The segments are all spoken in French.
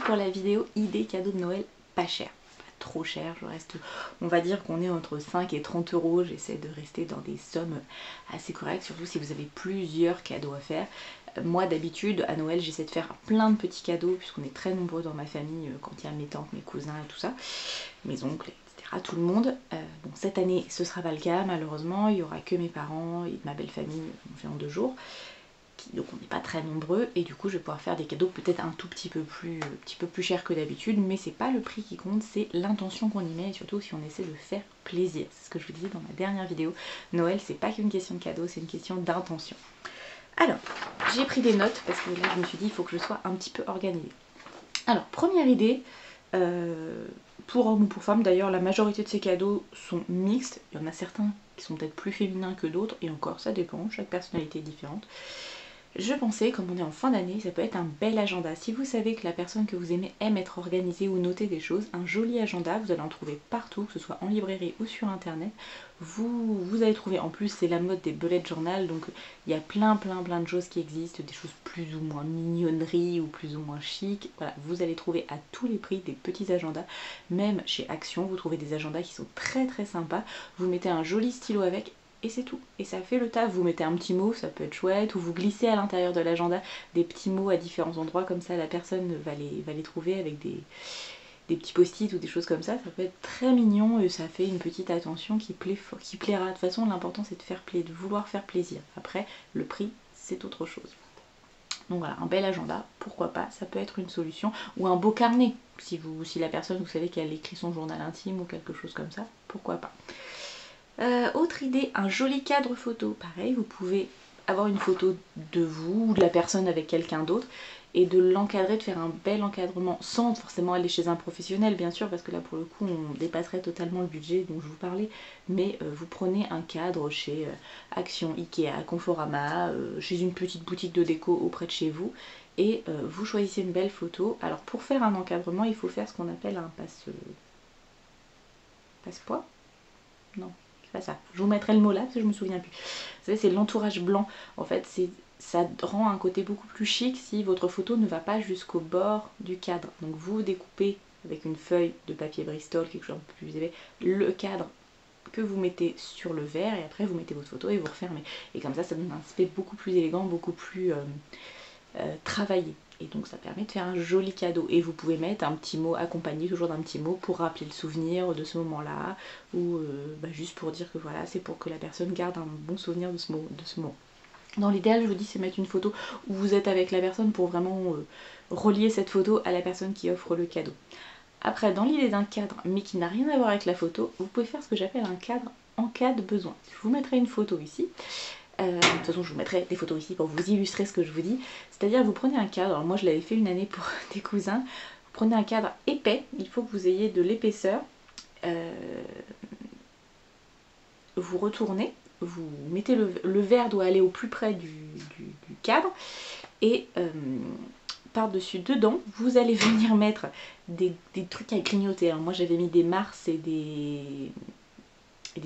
pour la vidéo idée cadeau de Noël pas cher. Pas trop cher, je reste, on va dire qu'on est entre 5 et 30 euros. J'essaie de rester dans des sommes assez correctes, surtout si vous avez plusieurs cadeaux à faire. Moi d'habitude à Noël j'essaie de faire plein de petits cadeaux puisqu'on est très nombreux dans ma famille quand il y a mes tantes, mes cousins et tout ça, mes oncles, etc. Tout le monde. Bon, cette année ce sera pas le cas malheureusement, il n'y aura que mes parents et ma belle famille, on fait en 2 jours. Donc on n'est pas très nombreux et du coup je vais pouvoir faire des cadeaux peut-être un tout petit peu plus cher que d'habitude, mais c'est pas le prix qui compte, c'est l'intention qu'on y met et surtout si on essaie de faire plaisir. C'est ce que je vous disais dans ma dernière vidéo. Noël c'est pas qu'une question de cadeau, c'est une question d'intention. Alors, j'ai pris des notes parce que là je me suis dit il faut que je sois un petit peu organisée. Alors, première idée, pour hommes ou pour femmes d'ailleurs, la majorité de ces cadeaux sont mixtes. Il y en a certains qui sont peut-être plus féminins que d'autres et encore ça dépend, chaque personnalité est différente. Je pensais, comme on est en fin d'année, ça peut être un bel agenda. Si vous savez que la personne que vous aimez aime être organisée ou noter des choses, un joli agenda, vous allez en trouver partout, que ce soit en librairie ou sur internet. Vous allez trouver, en plus c'est la mode des bullet journal, donc il y a plein de choses qui existent, des choses plus ou moins mignonneries ou plus ou moins chic. Voilà, vous allez trouver à tous les prix des petits agendas. Même chez Action, vous trouvez des agendas qui sont très sympas. Vous mettez un joli stylo avec et c'est tout, et ça fait le taf. Vous mettez un petit mot, ça peut être chouette, ou vous glissez à l'intérieur de l'agenda des petits mots à différents endroits, comme ça la personne va les trouver avec des petits post-it ou des choses comme ça peut être très mignon et ça fait une petite attention qui plaira. De toute façon l'important c'est de vouloir faire plaisir, après le prix c'est autre chose. Donc voilà, un bel agenda, pourquoi pas, ça peut être une solution, ou un beau carnet, si la personne vous savez qu'elle écrit son journal intime ou quelque chose comme ça, pourquoi pas. Autre idée, un joli cadre photo. Pareil, vous pouvez avoir une photo de vous ou de la personne avec quelqu'un d'autre et de l'encadrer, de faire un bel encadrement sans forcément aller chez un professionnel bien sûr, parce que là pour le coup on dépasserait totalement le budget dont je vous parlais, mais vous prenez un cadre chez Action, Ikea, Conforama, chez une petite boutique de déco auprès de chez vous et vous choisissez une belle photo. Alors pour faire un encadrement il faut faire ce qu'on appelle un passe-poids. Non, c'est pas ça. Je vous mettrai le mot là parce que je me souviens plus. Vous savez, c'est l'entourage blanc. En fait, ça rend un côté beaucoup plus chic si votre photo ne va pas jusqu'au bord du cadre. Donc vous découpez avec une feuille de papier Bristol, quelque chose de plus épais, le cadre que vous mettez sur le verre et après vous mettez votre photo et vous refermez. Et comme ça donne un aspect beaucoup plus élégant, beaucoup plus travaillé. Et donc ça permet de faire un joli cadeau. Et vous pouvez mettre un petit mot accompagné toujours d'un petit mot pour rappeler le souvenir de ce moment-là. Ou juste pour dire que voilà, c'est pour que la personne garde un bon souvenir de ce moment. Dans l'idéal, je vous dis, c'est mettre une photo où vous êtes avec la personne pour vraiment relier cette photo à la personne qui offre le cadeau. Après, dans l'idée d'un cadre, mais qui n'a rien à voir avec la photo, vous pouvez faire ce que j'appelle un cadre en cas de besoin. Je vous mettrai une photo ici. De toute façon je vous mettrai des photos ici pour vous illustrer ce que je vous dis. C'est-à-dire vous prenez un cadre, alors moi je l'avais fait une année pour des cousins, vous prenez un cadre épais, il faut que vous ayez de l'épaisseur, vous retournez, vous mettez le verre doit aller au plus près du cadre et par-dessus dedans vous allez venir mettre des trucs à grignoter. Alors moi j'avais mis des Mars et des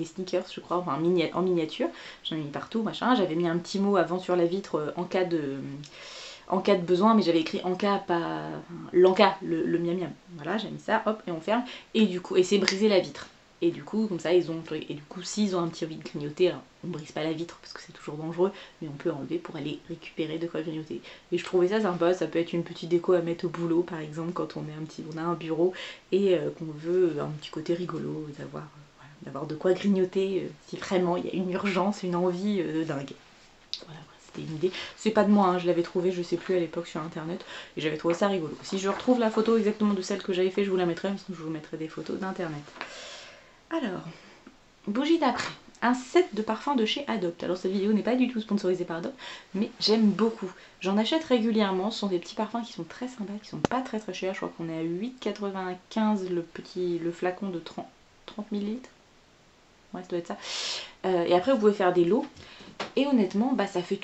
sneakers je crois, enfin en miniature, j'en ai mis partout machin, j'avais mis un petit mot avant sur la vitre en cas de besoin, mais j'avais écrit en cas, pas l'enca, le miam miam, voilà j'ai mis ça, hop et on ferme, et du coup, et c'est briser la vitre, et du coup comme ça ils ont, et du coup s'ils ont un petit envie de grignoter, alors, on brise pas la vitre parce que c'est toujours dangereux, mais on peut enlever pour aller récupérer de quoi grignoter. Et je trouvais ça sympa, ça peut être une petite déco à mettre au boulot par exemple quand on a un bureau et qu'on veut un petit côté rigolo, d'avoir de quoi grignoter si vraiment il y a une urgence, une envie dingue. Voilà, c'était une idée. C'est pas de moi, hein, je l'avais trouvé, je sais plus à l'époque sur internet, et j'avais trouvé ça rigolo. Si je retrouve la photo exactement de celle que j'avais fait, je vous la mettrai, sinon je vous mettrai des photos d'internet. Alors, bougie d'après. Un set de parfums de chez Adopt. Alors cette vidéo n'est pas du tout sponsorisée par Adopt, mais j'aime beaucoup. J'en achète régulièrement, ce sont des petits parfums qui sont très sympas, qui sont pas très chers. Je crois qu'on est à 8,95 le flacon de 30 ml. Ouais, ça doit être ça. Et après vous pouvez faire des lots. Et honnêtement, ça fait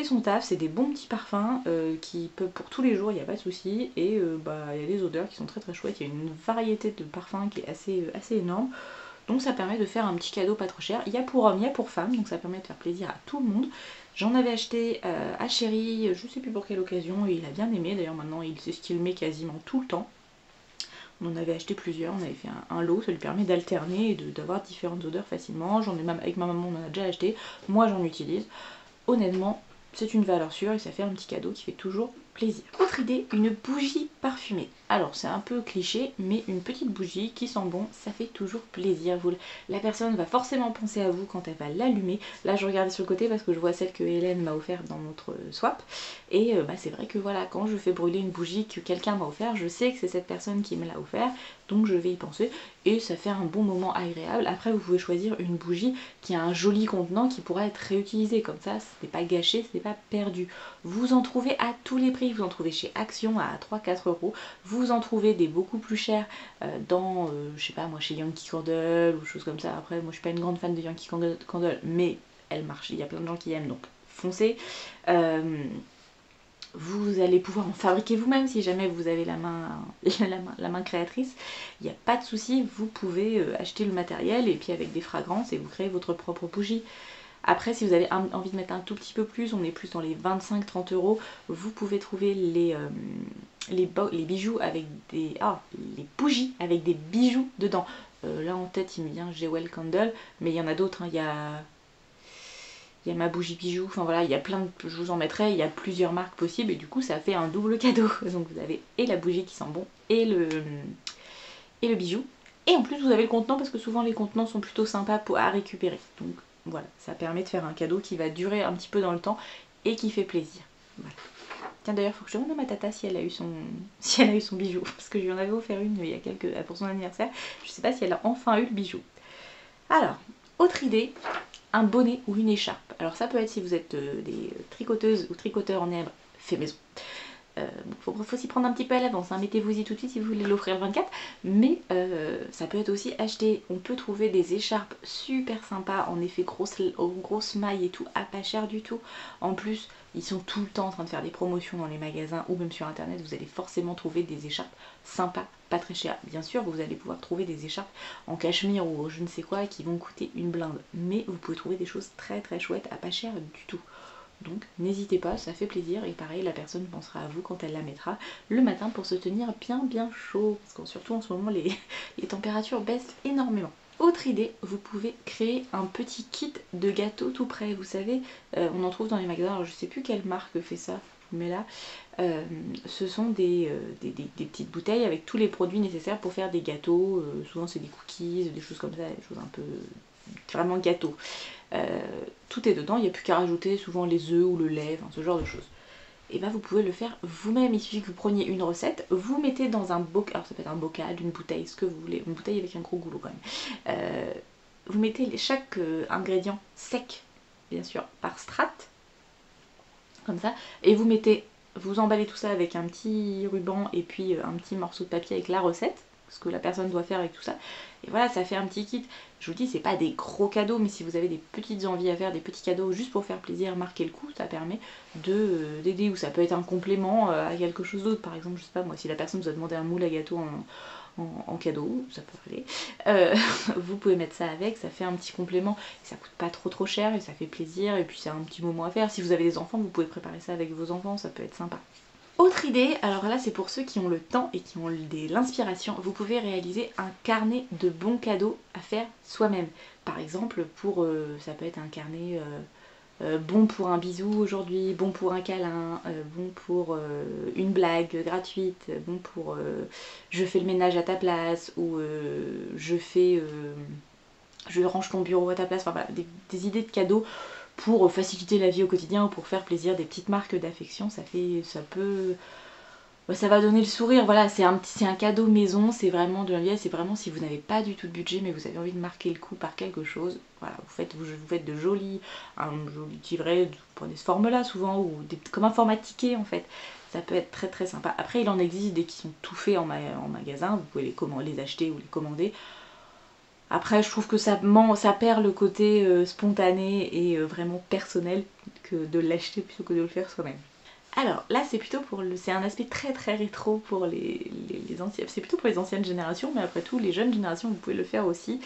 son taf, c'est des bons petits parfums qui peuvent pour tous les jours, il n'y a pas de souci. Et il y a des odeurs qui sont très chouettes, il y a une variété de parfums qui est assez énorme. Donc ça permet de faire un petit cadeau pas trop cher. Il y a pour hommes, il y a pour femmes, donc ça permet de faire plaisir à tout le monde. J'en avais acheté à Chéri, je sais plus pour quelle occasion, et il a bien aimé. D'ailleurs maintenant il sait ce qu'il met quasiment tout le temps. On en avait acheté plusieurs, on avait fait un lot, ça lui permet d'alterner et d'avoir différentes odeurs facilement. J'en ai même avec ma maman, on en a déjà acheté, moi j'en utilise. Honnêtement, c'est une valeur sûre et ça fait un petit cadeau qui fait toujours plaisir. Autre idée, une bougie parfumée. Alors c'est un peu cliché, mais une petite bougie qui sent bon, ça fait toujours plaisir. La personne va forcément penser à vous quand elle va l'allumer. Là je regardais sur le côté parce que je vois celle que Hélène m'a offerte dans notre swap. Et c'est vrai que voilà, quand je fais brûler une bougie que quelqu'un m'a offert, je sais que c'est cette personne qui me l'a offert, donc je vais y penser. Et ça fait un bon moment agréable. Après vous pouvez choisir une bougie qui a un joli contenant qui pourra être réutilisé. Comme ça, ce n'est pas gâché, ce n'est pas perdu. Vous en trouvez à tous les prix. Vous en trouvez chez Action à 3-4 euros. Vous en trouvez des beaucoup plus chers dans, je sais pas moi, chez Yankee Candle ou choses comme ça. Après, moi je suis pas une grande fan de Yankee Candle, mais elle marche. Il y a plein de gens qui aiment, donc foncez. Vous allez pouvoir en fabriquer vous-même si jamais vous avez la main créatrice. Il n'y a pas de souci, vous pouvez acheter le matériel et puis avec des fragrances et vous créez votre propre bougie. Après, si vous avez envie de mettre un tout petit peu plus, on est plus dans les 25-30 euros, vous pouvez trouver les bijoux avec des... les bougies avec des bijoux dedans. Là en tête il me vient Jewel Candle, mais il y en a d'autres, hein. Il y a ma bougie bijou, enfin voilà, il y a plein de... Je vous en mettrai, il y a plusieurs marques possibles et du coup ça fait un double cadeau. Donc vous avez et la bougie qui sent bon et le bijou. Et en plus vous avez le contenant parce que souvent les contenants sont plutôt sympas à récupérer. Donc voilà, ça permet de faire un cadeau qui va durer un petit peu dans le temps et qui fait plaisir. Voilà. Tiens d'ailleurs, il faut que je demande à ma tata si elle a eu son bijou. Parce que je lui en avais offert une il y a pour son anniversaire. Je sais pas si elle a enfin eu le bijou. Alors, autre idée, un bonnet ou une écharpe. Alors ça peut être si vous êtes des tricoteuses ou tricoteurs en herbe fait maison. Faut s'y prendre un petit peu à l'avance, hein. Mettez-vous-y tout de suite si vous voulez l'offrir le 24, mais ça peut être aussi acheté. On peut trouver des écharpes super sympas en effet grosses mailles et tout, à pas cher du tout. En plus ils sont tout le temps en train de faire des promotions dans les magasins ou même sur internet. Vous allez forcément trouver des écharpes sympas, pas très chères. Bien sûr vous allez pouvoir trouver des écharpes en cachemire ou je ne sais quoi qui vont coûter une blinde, mais vous pouvez trouver des choses très très chouettes à pas cher du tout. Donc n'hésitez pas, ça fait plaisir et pareil la personne pensera à vous quand elle la mettra le matin pour se tenir bien chaud, parce que surtout en ce moment les températures baissent énormément. Autre idée, vous pouvez créer un petit kit de gâteaux tout prêt. Vous savez, on en trouve dans les magasins, alors je sais plus quelle marque fait ça, je vous mets là. Ce sont des petites bouteilles avec tous les produits nécessaires pour faire des gâteaux. Souvent c'est des cookies, des choses comme ça, des choses un peu vraiment gâteau. Tout est dedans, il n'y a plus qu'à rajouter souvent les œufs ou le lait, enfin, ce genre de choses. Et bien vous pouvez le faire vous-même, il suffit que vous preniez une recette, vous mettez dans un bocal, alors ça peut être un bocal, une bouteille, ce que vous voulez, une bouteille avec un gros goulot quand même. Vous mettez chaque ingrédient sec, bien sûr, par strate, comme ça, et vous emballez tout ça avec un petit ruban et puis un petit morceau de papier avec la recette, ce que la personne doit faire avec tout ça. Et voilà, ça fait un petit kit. Je vous dis, c'est pas des gros cadeaux, mais si vous avez des petites envies à faire, des petits cadeaux juste pour faire plaisir, marquer le coup, ça permet d'aider. Ou ça peut être un complément à quelque chose d'autre. Par exemple, je sais pas moi, si la personne vous a demandé un moule à gâteau en cadeau, ça peut aller. Vous pouvez mettre ça avec, ça fait un petit complément. Et ça coûte pas trop cher et ça fait plaisir. Et puis c'est un petit moment à faire. Si vous avez des enfants, vous pouvez préparer ça avec vos enfants, ça peut être sympa. Autre idée, alors là c'est pour ceux qui ont le temps et qui ont l'inspiration, vous pouvez réaliser un carnet de bons cadeaux à faire soi-même. Par exemple, ça peut être un carnet bon pour un bisou aujourd'hui, bon pour un câlin, bon pour une blague gratuite, bon pour je fais le ménage à ta place ou je range ton bureau à ta place, enfin voilà, des idées de cadeaux pour faciliter la vie au quotidien ou pour faire plaisir, des petites marques d'affection, ça va donner le sourire. Voilà, c'est un cadeau maison, c'est vraiment de l'envie, c'est vraiment si vous n'avez pas du tout de budget mais vous avez envie de marquer le coup par quelque chose, voilà, vous faites un joli livret, vous prenez ce forme là souvent, ou comme un format ticket en fait. Ça peut être très très sympa. Après il en existe des qui sont tout faits en magasin, vous pouvez les acheter ou les commander. Après je trouve que ça perd le côté spontané et vraiment personnel que de l'acheter plutôt que de le faire soi-même. Alors là c'est plutôt pour c'est un aspect très très rétro pour les anciennes, c'est plutôt pour les anciennes générations, mais après tout les jeunes générations vous pouvez le faire aussi.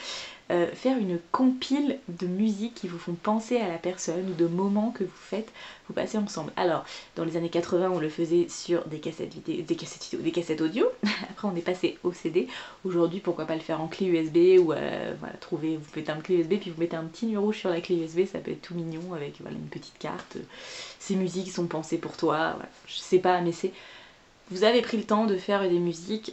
Faire une compile de musique qui vous font penser à la personne ou de moments que vous passez ensemble. Alors dans les années 80 on le faisait sur des cassettes vidéo, des cassettes audio. Après on est passé au CD. Aujourd'hui pourquoi pas le faire en clé USB ou voilà, vous mettez un clé USB puis vous mettez un petit nœud rouge sur la clé USB, ça peut être tout mignon avec voilà, une petite carte. Ces musiques sont pensées pour toi. Voilà. Je sais pas mais c'est... Vous avez pris le temps de faire des musiques,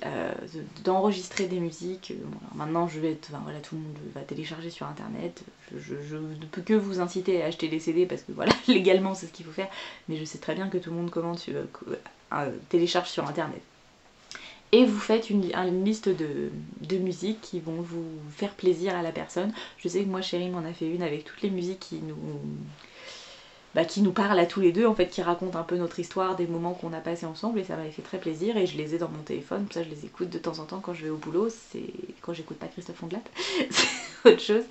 d'enregistrer des musiques. Bon, maintenant, voilà, tout le monde va télécharger sur internet. Je ne peux que vous inciter à acheter des CD parce que voilà, légalement c'est ce qu'il faut faire. Mais je sais très bien que tout le monde télécharge sur internet. Et vous faites une liste de musiques qui vont vous faire plaisir à la personne. Je sais que moi, chérie m'en a fait une avec toutes les musiques qui nous parle à tous les deux, en fait, qui raconte un peu notre histoire, des moments qu'on a passés ensemble, et ça m'avait fait très plaisir, et je les ai dans mon téléphone, ça je les écoute de temps en temps quand je vais au boulot, c'est quand j'écoute pas Christophe Ondelat, c'est autre chose,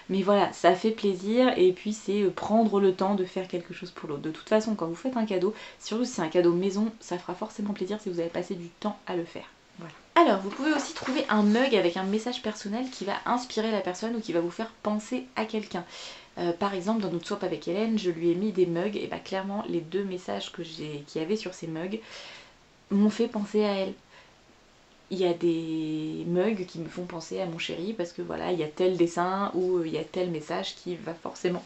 mais voilà, ça fait plaisir, et puis c'est prendre le temps de faire quelque chose pour l'autre. De toute façon, quand vous faites un cadeau, surtout si c'est un cadeau maison, ça fera forcément plaisir si vous avez passé du temps à le faire. Voilà. Alors, vous pouvez aussi trouver un mug avec un message personnel qui va inspirer la personne ou qui va vous faire penser à quelqu'un. Par exemple, dans notre swap avec Hélène, je lui ai mis des mugs et bah clairement les deux messages qu'il y avait sur ces mugs m'ont fait penser à elle. Il y a des mugs qui me font penser à mon chéri parce que voilà, il y a tel dessin ou il y a tel message qui va forcément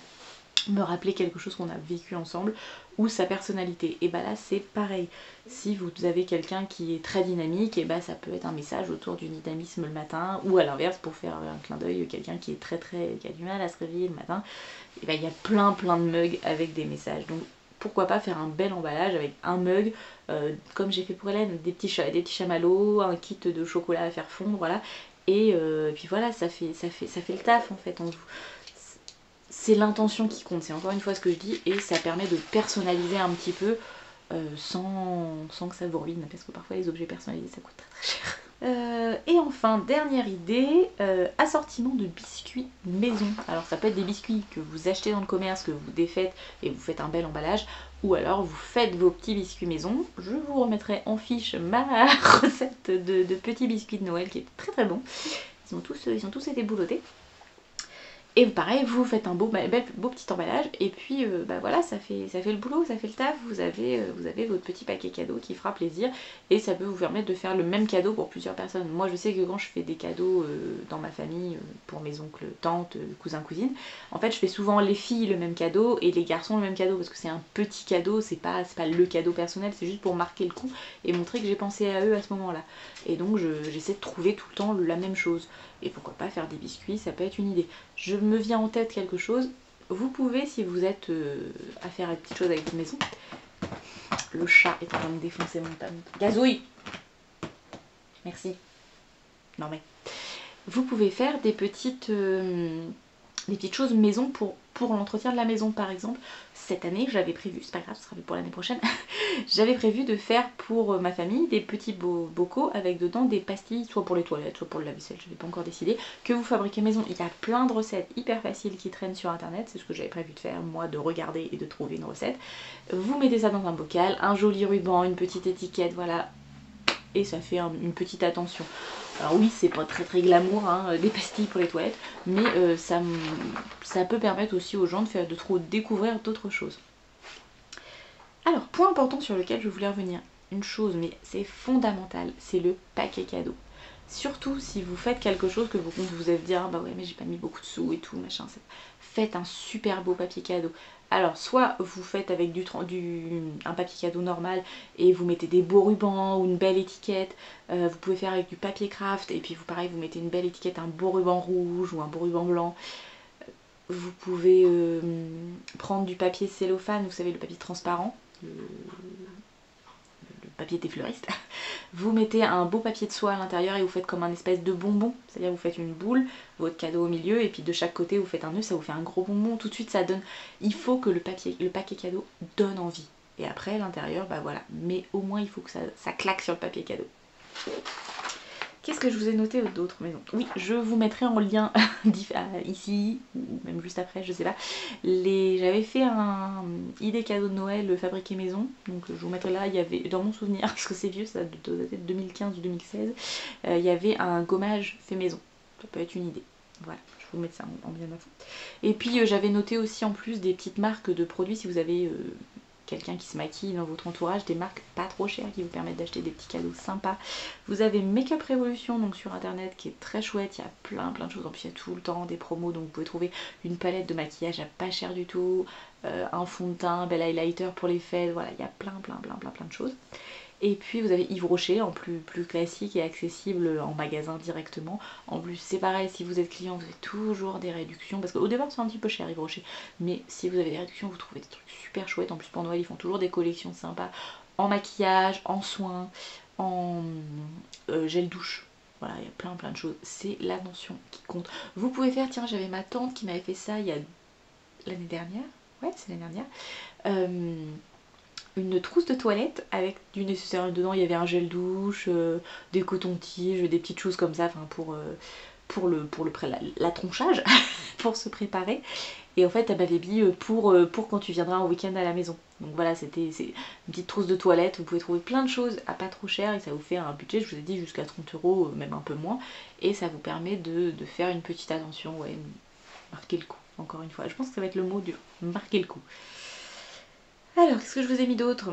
me rappeler quelque chose qu'on a vécu ensemble ou sa personnalité. Et bah là c'est pareil, si vous avez quelqu'un qui est très dynamique, et bah ça peut être un message autour du dynamisme le matin, ou à l'inverse pour faire un clin d'œil, quelqu'un qui est qui a du mal à se réveiller le matin, et bah il y a plein de mugs avec des messages. Donc pourquoi pas faire un bel emballage avec un mug, comme j'ai fait pour Hélène, des petits chamallows, un kit de chocolat à faire fondre, voilà. Et puis voilà, ça fait le taf en fait. C'est l'intention qui compte, c'est encore une fois ce que je dis, et ça permet de personnaliser un petit peu sans que ça vous ruine, parce que parfois les objets personnalisés ça coûte très cher. Et enfin, dernière idée, assortiment de biscuits maison. Alors ça peut être des biscuits que vous achetez dans le commerce, que vous défaites et vous faites un bel emballage, ou alors vous faites vos petits biscuits maison. Je vous remettrai en fiche ma recette de petits biscuits de Noël qui est très très bon. Ils ont tous été boulotés. Et pareil, vous faites un beau petit emballage, et puis bah voilà, ça fait le boulot, ça fait le taf, vous avez votre petit paquet cadeau qui fera plaisir, et ça peut vous permettre de faire le même cadeau pour plusieurs personnes. Moi je sais que quand je fais des cadeaux dans ma famille, pour mes oncles, tantes, cousins, cousines, en fait je fais souvent les filles le même cadeau, et les garçons le même cadeau, parce que c'est un petit cadeau, c'est pas le cadeau personnel, c'est juste pour marquer le coup, et montrer que j'ai pensé à eux à ce moment-là. Et donc j'essaie de trouver tout le temps la même chose. Et pourquoi pas faire des biscuits, ça peut être une idée. Je me viens en tête quelque chose. Vous pouvez, si vous êtes à faire une petite chose avec votre maison. Le chat est en train de défoncer mon table. Gazouille! Merci. Non mais. Vous pouvez faire des petites choses maison pour l'entretien de la maison, par exemple. Cette année, j'avais prévu, c'est pas grave, ce sera pour l'année prochaine, j'avais prévu de faire pour ma famille des petits bocaux avec dedans des pastilles, soit pour les toilettes, soit pour le lave-vaisselle, je n'ai pas encore décidé, que vous fabriquez maison. Il y a plein de recettes hyper faciles qui traînent sur internet, c'est ce que j'avais prévu de faire, moi, de regarder et de trouver une recette. Vous mettez ça dans un bocal, un joli ruban, une petite étiquette, voilà, et ça fait une petite attention. Alors oui, c'est pas très glamour, hein, des pastilles pour les toilettes, mais ça peut permettre aussi aux gens de découvrir d'autres choses. Alors, point important sur lequel je voulais revenir, une chose, mais c'est fondamental, c'est le paquet cadeau. Surtout si vous faites quelque chose que vous allez dire, ah bah ouais mais j'ai pas mis beaucoup de sous et tout, machin, faites un super beau papier cadeau. Alors soit vous faites avec un papier cadeau normal et vous mettez des beaux rubans ou une belle étiquette, vous pouvez faire avec du papier craft et puis pareil vous mettez une belle étiquette, un beau ruban rouge ou un beau ruban blanc. Vous pouvez prendre du papier cellophane, vous savez le papier transparent, le papier des fleuristes. Vous mettez un beau papier de soie à l'intérieur et vous faites comme un espèce de bonbon, c'est-à-dire vous faites une boule, votre cadeau au milieu et puis de chaque côté vous faites un nœud, ça vous fait un gros bonbon, tout de suite ça donne, il faut que le paquet cadeau donne envie. Et après l'intérieur, bah voilà, mais au moins il faut que ça claque sur le papier cadeau. Qu'est-ce que je vous ai noté d'autres maisons? Oui, je vous mettrai en lien ici, ou même juste après, je sais pas. J'avais fait un idée cadeau de Noël fabriqué maison, donc je vous mettrai là, il y avait, dans mon souvenir, parce que c'est vieux, ça doit dater de 2015 ou 2016, il y avait un gommage fait maison. Ça peut être une idée. Voilà, je vais vous mettre ça en bien d'infos. Et puis j'avais noté aussi en plus des petites marques de produits si vous avez quelqu'un qui se maquille dans votre entourage, des marques pas trop chères qui vous permettent d'acheter des petits cadeaux sympas. Vous avez Makeup Revolution donc sur internet qui est très chouette, il y a plein de choses, en plus il y a tout le temps des promos, donc vous pouvez trouver une palette de maquillage à pas cher du tout, un fond de teint, un bel highlighter pour les fêtes, voilà, il y a plein de choses. Et puis vous avez Yves Rocher en plus classique et accessible en magasin directement. En plus c'est pareil, si vous êtes client vous avez toujours des réductions, parce qu'au départ c'est un petit peu cher Yves Rocher, mais si vous avez des réductions vous trouvez des trucs super chouettes. En plus pour Noël ils font toujours des collections sympas en maquillage, en soins, en gel douche. Voilà, il y a plein de choses, c'est l'attention qui compte. Vous pouvez faire, tiens j'avais ma tante qui m'avait fait ça il y a l'année dernière, ouais c'est l'année dernière, une trousse de toilette avec du nécessaire dedans. Il y avait un gel douche, des cotons-tiges, des petites choses comme ça, enfin pour la tronchage, pour se préparer. Et en fait elle m'avait mis pour quand tu viendras en week-end à la maison. Donc voilà, c'est une petite trousse de toilette. Vous pouvez trouver plein de choses à pas trop cher et ça vous fait un budget, je vous ai dit, jusqu'à 30 €, même un peu moins. Et ça vous permet de faire une petite attention, ouais, marquer le coup, encore une fois. Je pense que ça va être le mot dur, marquer le coup. Alors, qu'est-ce que je vous ai mis d'autre?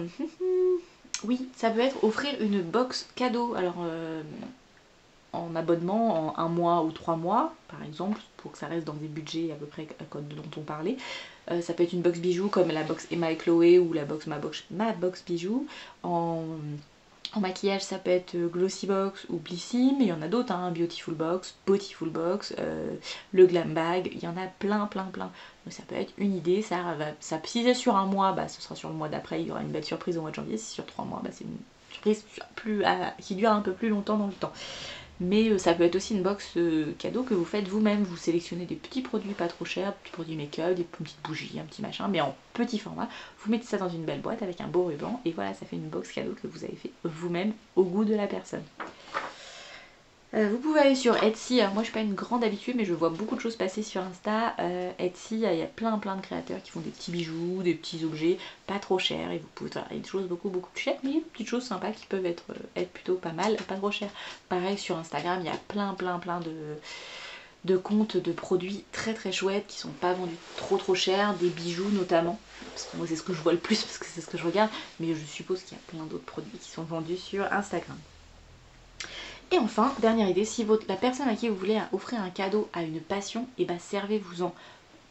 Oui, ça peut être offrir une box cadeau. Alors, en abonnement, en 1 mois ou 3 mois, par exemple, pour que ça reste dans des budgets à peu près dont on parlait. Ça peut être une box bijoux comme la box Emma et Chloé ou la box ma box bijoux. En maquillage, ça peut être Glossy Box ou Blissim, il y en a d'autres, hein, Beautiful Box, le Glam Bag, il y en a plein. Donc ça peut être une idée, si c'est sur 1 mois, bah, ce sera sur le mois d'après, il y aura une belle surprise au mois de janvier, si c'est sur 3 mois, bah, c'est une surprise qui dure un peu plus longtemps dans le temps. Mais ça peut être aussi une box cadeau que vous faites vous-même. Vous sélectionnez des petits produits pas trop chers, des petits produits make-up, des petites bougies, un petit machin, mais en petit format. Vous mettez ça dans une belle boîte avec un beau ruban et voilà, ça fait une box cadeau que vous avez fait vous-même au goût de la personne. Vous pouvez aller sur Etsy. Alors moi je suis pas une grande habituée mais je vois beaucoup de choses passer sur Insta. Etsy, il y a plein de créateurs qui font des petits bijoux, des petits objets pas trop chers et vous pouvez, voilà, il y a des choses beaucoup plus chères mais il y a des petites choses sympas qui peuvent être plutôt pas mal, pas trop chères. Pareil sur Instagram, il y a plein de comptes de produits très chouettes qui sont pas vendus trop chers, des bijoux notamment, parce que moi c'est ce que je vois le plus parce que c'est ce que je regarde, mais je suppose qu'il y a plein d'autres produits qui sont vendus sur Instagram. Et enfin, dernière idée, si la personne à qui vous voulez offrir un cadeau a une passion, et bah servez-vous-en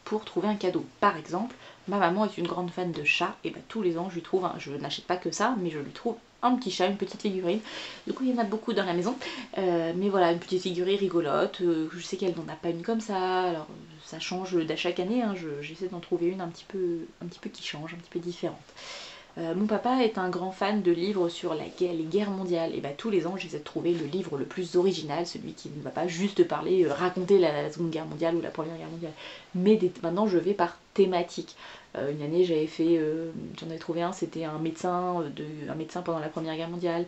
pour trouver un cadeau. Par exemple, ma maman est une grande fan de chats, et bah tous les ans je lui trouve, je n'achète pas que ça, mais je lui trouve un petit chat, une petite figurine. Du coup il y en a beaucoup dans la maison, mais voilà, une petite figurine rigolote, je sais qu'elle n'en a pas une comme ça, alors ça change d'à chaque année, hein, j'essaie d'en trouver une un petit peu qui change, un petit peu différente. Mon papa est un grand fan de livres sur les guerres mondiales, et bah tous les ans j'essaie de trouver le livre le plus original, celui qui ne va pas juste parler, raconter la Seconde Guerre mondiale ou la Première Guerre mondiale, mais maintenant je vais par thématique. Une année j'avais fait, j'en avais trouvé un, c'était un médecin pendant la Première Guerre mondiale.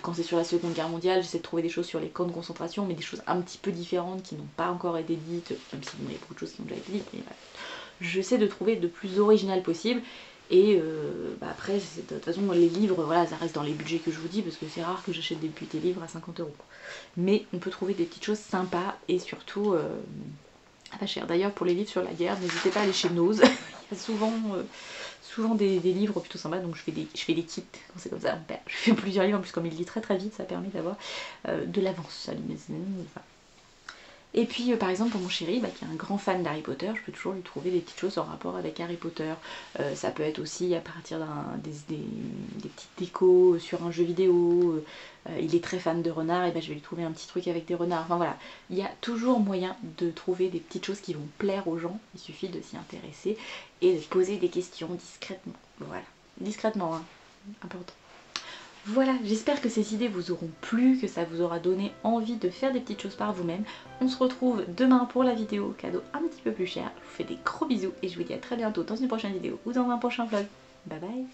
Quand c'est sur la Seconde Guerre mondiale, j'essaie de trouver des choses sur les camps de concentration, mais des choses un petit peu différentes qui n'ont pas encore été dites, même si il y a beaucoup de choses qui ont déjà été dites, mais voilà. J'essaie de trouver le plus original possible. Et bah après, de toute façon, les livres, voilà, ça reste dans les budgets que je vous dis, parce que c'est rare que j'achète des livres à 50 €. Mais on peut trouver des petites choses sympas et surtout pas chères. D'ailleurs, pour les livres sur la guerre, n'hésitez pas à aller chez Nose. Il y a souvent des livres plutôt sympas, donc je fais des kits quand c'est comme ça. Je fais plusieurs livres, en plus comme il lit très vite, ça permet d'avoir de l'avance. Enfin. Et puis par exemple pour mon chéri qui est un grand fan d'Harry Potter, je peux toujours lui trouver des petites choses en rapport avec Harry Potter. Ça peut être aussi à partir des petites décos sur un jeu vidéo. Il est très fan de renards, et je vais lui trouver un petit truc avec des renards. Enfin voilà, il y a toujours moyen de trouver des petites choses qui vont plaire aux gens. Il suffit de s'y intéresser et de poser des questions discrètement. Voilà, discrètement, hein, important. Voilà, j'espère que ces idées vous auront plu, que ça vous aura donné envie de faire des petites choses par vous-même. On se retrouve demain pour la vidéo cadeau un petit peu plus cher. Je vous fais des gros bisous et je vous dis à très bientôt dans une prochaine vidéo ou dans un prochain vlog. Bye bye!